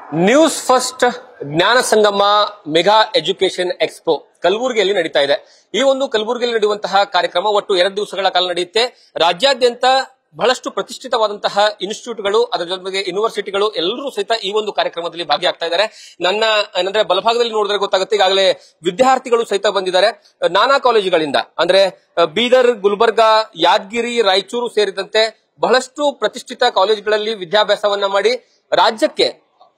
News first ಜ್ಞಾನ ಸಂಗಮ mega education expo ಕಲಬುರಗಿಯಲ್ಲಿ ನಡೀತಾ ಇದೆ. ಈ ಒಂದು ಕಲಬುರಗಿಯಲ್ಲಿ ನಡೆಯುವಂತಹ ಕಾರ್ಯಕ್ರಮ ಒಟ್ಟು 2 ದಿವಸಗಳ ಕಾಲ ನಡೆಯುತ್ತೆ. ರಾಜ್ಯಾದ್ಯಂತ ಬಹಳಷ್ಟು ಪ್ರತಿಷ್ಠಿತವಾದಂತಹ ಇನ್ಸ್ಟಿಟ್ಯೂಟ್ಗಳು, ಅದರ ಜೊತೆಗೆ ಯೂನಿವರ್ಸಿಟಿಗಳು ಎಲ್ಲರೂ ಸಹಿತ ಈ ಒಂದು ಕಾರ್ಯಕ್ರಮದಲ್ಲಿ ಭಾಗಿಯಾಗ್ತಾ ಇದ್ದಾರೆ. ನನ್ನ ಏನಂದ್ರೆ ಬಲಭಾಗದಲ್ಲಿ ನೋಡಿದ್ರೆ ಗೊತ್ತಾಗುತ್ತೆ, ಈಗಾಗಲೇ ವಿದ್ಯಾರ್ಥಿಗಳು ಸಹಿತ ಬಂದಿದ್ದಾರೆ. ನಾನಾ ಕಾಲೇಜುಗಳಿಂದ ಅಂದ್ರೆ ಬೀದರ್, ಗುಲ್ಬರ್ಗಾ, ಯಾದಗಿರಿ, ರಾಯಚೂರು ಸೇರಿದಂತೆ ಬಹಳಷ್ಟು ಪ್ರತಿಷ್ಠಿತ ಕಾಲೇಜುಗಳಲ್ಲಿ ವಿದ್ಯಾಭ್ಯಾಸವನ್ನ ಮಾಡಿ ರಾಜ್ಯಕ್ಕೆ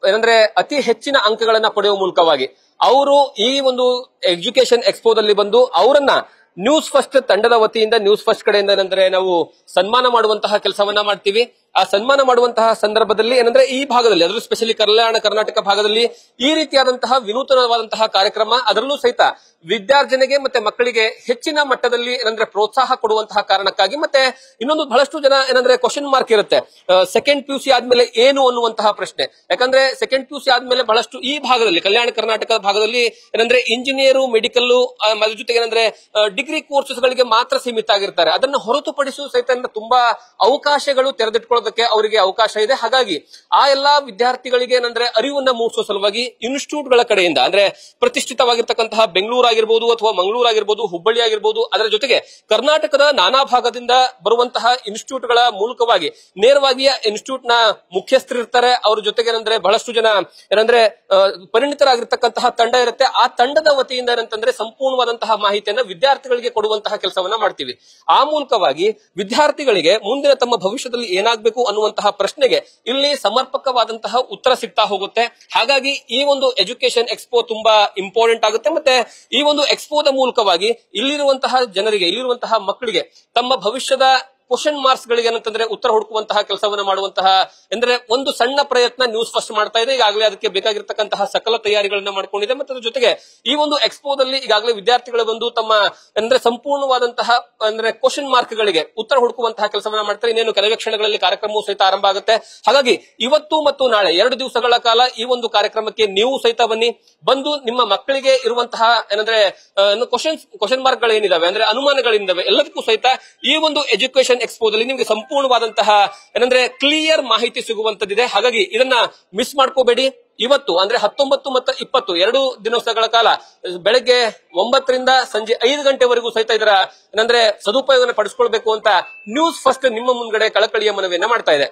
ಏನಂದ್ರೆ ಅತಿ ಹೆಚ್ಚಿನ ಅಂಕಗಳನ್ನ ಪಡೆಯುವ ಮೂಲಕವಾಗಿ ಅವರು ಈ ಒಂದು ಎಜುಕೇಶನ್ ಎಕ್ಸ್ಪೋದಲ್ಲಿ ಬಂದು ಅವರನ್ನ ನ್ಯೂಸ್ ಫಸ್ಟ್ ತಂಡದ ವತಿಯಿಂದ ನ್ಯೂಸ್ ಫಸ್ಟ್ ಕಡೆಯಿಂದ ಏನಂದ್ರೆ ನಾವು ಸನ್ಮಾನ ಮಾಡುವಂತಹ ಕೆಲಸವನ್ನ ಮಾಡ್ತೀವಿ. ಆ ಸನ್ಮಾನ ಮಾಡುವಂತಹ ಸಂದರ್ಭದಲ್ಲಿ ಏನಂದ್ರೆ ಈ ಭಾಗದಲ್ಲಿ, ಅದರಲ್ಲೂ ಸ್ಪೆಷಲಿ ಕಲ್ಯಾಣ ಕರ್ನಾಟಕ ಭಾಗದಲ್ಲಿ ಈ ರೀತಿಯಾದಂತಹ ವಿನೂತನವಾದಂತಹ ಕಾರ್ಯಕ್ರಮ, ಅದರಲ್ಲೂ ಸಹಿತ ವಿದ್ಯಾರ್ಜನೆಗೆ ಮತ್ತೆ ಮಕ್ಕಳಿಗೆ ಹೆಚ್ಚಿನ ಮಟ್ಟದಲ್ಲಿ ಏನಂದ್ರೆ ಪ್ರೋತ್ಸಾಹ ಕೊಡುವಂತಹ ಕಾರಣಕ್ಕಾಗಿ, ಮತ್ತೆ ಇನ್ನೊಂದು ಬಹಳಷ್ಟು ಜನ ಏನಂದ್ರೆ ಕ್ವಶನ್ ಮಾರ್ಕ್ ಇರುತ್ತೆ, ಸೆಕೆಂಡ್ ಪಿಯುಸಿ ಆದ್ಮೇಲೆ ಏನು ಅನ್ನುವಂತಹ ಪ್ರಶ್ನೆ. ಯಾಕಂದ್ರೆ ಸೆಕೆಂಡ್ ಪಿಯುಸಿ ಆದ್ಮೇಲೆ ಬಹಳಷ್ಟು ಈ ಭಾಗದಲ್ಲಿ ಕಲ್ಯಾಣ ಕರ್ನಾಟಕದ ಭಾಗದಲ್ಲಿ ಏನಂದ್ರೆ ಇಂಜಿನಿಯರು, ಮೆಡಿಕಲ್, ಅದ್ರ ಜೊತೆಗೆ ಏನಂದ್ರೆ ಡಿಗ್ರಿ ಕೋರ್ಸಸ್ ಗಳಿಗೆ ಮಾತ್ರ ಸೀಮಿತ ಆಗಿರ್ತಾರೆ. ಅದನ್ನ ಹೊರತುಪಡಿಸುವ ಸಹಿತ ತುಂಬಾ ಅವಕಾಶಗಳು ತೆರೆದಿಟ್ಕೊಳ್ಳೋದಕ್ಕೆ ಅವರಿಗೆ ಅವಕಾಶ ಇದೆ. ಹಾಗಾಗಿ ಆ ಎಲ್ಲಾ ವಿದ್ಯಾರ್ಥಿಗಳಿಗೆ ಏನಂದ್ರೆ ಅರಿವನ್ನ ಮೂಡಿಸುವ ಸಲುವಾಗಿ ಇನ್ಸ್ಟಿಟ್ಯೂಟ್ ಗಳ ಕಡೆಯಿಂದ ಅಂದ್ರೆ ಪ್ರತಿಷ್ಠಿತವಾಗಿರ್ತಕ್ಕಂತಹ ಬೆಂಗಳೂರು ಆಗಿರ್ಬೋದು ಅಥವಾ ಮಂಗಳೂರು ಆಗಿರ್ಬೋದು, ಹುಬ್ಬಳ್ಳಿ ಆಗಿರ್ಬೋದು, ಅದರ ಜೊತೆಗೆ ಕರ್ನಾಟಕದ ನಾನಾ ಭಾಗದಿಂದ ಬರುವಂತಹ ಇನ್ಸ್ಟಿಟ್ಯೂಟ್ ಗಳ ಮೂಲಕವಾಗಿ ನೇರವಾಗಿ ಇನ್ಸ್ಟಿಟ್ಯೂಟ್ ನ ಮುಖ್ಯಸ್ಥರಿರ್ತಾರೆ. ಅವ್ರ ಜೊತೆಗೆ ಏನಂದ್ರೆ ಬಹಳಷ್ಟು ಜನ ಏನಂದ್ರೆ ಪರಿಣಿತರಾಗಿರ್ತಕ್ಕಂತಹ ತಂಡ ಇರುತ್ತೆ. ಆ ತಂಡದ ವತಿಯಿಂದ ಏನಂತಂದ್ರೆ ಸಂಪೂರ್ಣವಾದಂತಹ ಮಾಹಿತಿಯನ್ನ ವಿದ್ಯಾರ್ಥಿಗಳಿಗೆ ಕೊಡುವಂತಹ ಕೆಲಸವನ್ನ ಮಾಡ್ತೀವಿ. ಆ ಮೂಲಕವಾಗಿ ವಿದ್ಯಾರ್ಥಿಗಳಿಗೆ ಮುಂದಿನ ತಮ್ಮ ಭವಿಷ್ಯದಲ್ಲಿ ಏನಾಗಬೇಕು ಅನ್ನುವಂತಹ ಪ್ರಶ್ನೆಗೆ ಇಲ್ಲಿ ಸಮರ್ಪಕವಾದಂತಹ ಉತ್ತರ ಸಿಗ್ತಾ ಹೋಗುತ್ತೆ. ಹಾಗಾಗಿ ಈ ಒಂದು ಎಜುಕೇಶನ್ ಎಕ್ಸ್ಪೋ ತುಂಬಾ ಇಂಪಾರ್ಟೆಂಟ್ ಆಗುತ್ತೆ. ಮತ್ತೆ ಈ ಒಂದು ಎಕ್ಸ್ಪೋದ ಮೂಲಕವಾಗಿ ಇಲ್ಲಿರುವಂತಹ ಜನರಿಗೆ, ಇಲ್ಲಿರುವಂತಹ ಮಕ್ಕಳಿಗೆ ತಮ್ಮ ಭವಿಷ್ಯದ ಕ್ವಶನ್ ಮಾರ್ಕ್ಸ್ ಗಳಿಗೆ ಏನಂತಂದ್ರೆ ಉತ್ತರ ಹುಡುಕುವಂತಹ ಕೆಲಸವನ್ನ ಮಾಡುವಂತಹ ಅಂದ್ರೆ ಒಂದು ಸಣ್ಣ ಪ್ರಯತ್ನ ನ್ಯೂಸ್ ಫಸ್ಟ್ ಮಾಡ್ತಾ ಇದೆ. ಈಗಾಗಲೇ ಅದಕ್ಕೆ ಬೇಕಾಗಿರ್ತಕ್ಕಂತಹ ಸಕಲ ತಯಾರಿಗಳನ್ನ ಮಾಡ್ಕೊಂಡಿದೆ. ಮತ್ತೆ ಅದ್ರ ಜೊತೆಗೆ ಈ ಒಂದು ಎಕ್ಸ್ಪೋದಲ್ಲಿ ಈಗಾಗಲೇ ವಿದ್ಯಾರ್ಥಿಗಳು ಬಂದು ತಮ್ಮ ಅಂದ್ರೆ ಸಂಪೂರ್ಣವಾದಂತಹ ಅಂದ್ರೆ ಕ್ವಶನ್ ಮಾರ್ಕ್ ಗಳಿಗೆ ಉತ್ತರ ಹುಡುಕುವಂತಹ ಕೆಲಸವನ್ನ ಮಾಡ್ತಾರೆ. ಇನ್ನೇನು ಕೆಲವೇ ಕ್ಷಣಗಳಲ್ಲಿ ಕಾರ್ಯಕ್ರಮವೂ ಸಹಿತ ಆರಂಭ ಆಗುತ್ತೆ. ಹಾಗಾಗಿ ಇವತ್ತು ಮತ್ತು ನಾಳೆ 2 ದಿವಸಗಳ ಕಾಲ ಈ ಒಂದು ಕಾರ್ಯಕ್ರಮಕ್ಕೆ ನೀವು ಸಹಿತ ಬನ್ನಿ. ಬಂದು ನಿಮ್ಮ ಮಕ್ಕಳಿಗೆ ಇರುವಂತಹ ಏನಂದ್ರೆ ಕ್ವಶನ್ ಮಾರ್ಕ್ ಗಳು ಏನಿದಾವೆ ಅಂದ್ರೆ ಅನುಮಾನಗಳಿಂದಾವೆ ಎಲ್ಲದಕ್ಕೂ ಸಹಿತ ಈ ಒಂದು ಎಜುಕೇಶನ್ ಎಕ್ಸ್ಪೋದಲ್ಲಿ ನಿಮಗೆ ಸಂಪೂರ್ಣವಾದಂತಹ ಏನಂದ್ರೆ ಕ್ಲಿಯರ್ ಮಾಹಿತಿ ಸಿಗುವಂತದ್ದಿದೆ. ಹಾಗಾಗಿ ಇದನ್ನ ಮಿಸ್ ಮಾಡ್ಕೋಬೇಡಿ. ಇವತ್ತು ಅಂದ್ರೆ 19 ಮತ್ತು 20 2 ದಿವಸಗಳ ಕಾಲ ಬೆಳಗ್ಗೆ 9 ರಿಂದ ಸಂಜೆ 5 ಗಂಟೆವರೆಗೂ ಸಹಿತ ಇದರ ಏನಂದ್ರೆ ಸದುಪಯೋಗವನ್ನು ಪಡಿಸ್ಕೊಳ್ಬೇಕು ಅಂತ ನ್ಯೂಸ್ ಫಸ್ಟ್ ನಿಮ್ಮ ಮುಂದ್ಗಡೆ ಕಳಕಳಿಯ ಮನವಿಯನ್ನ ಮಾಡ್ತಾ ಇದೆ.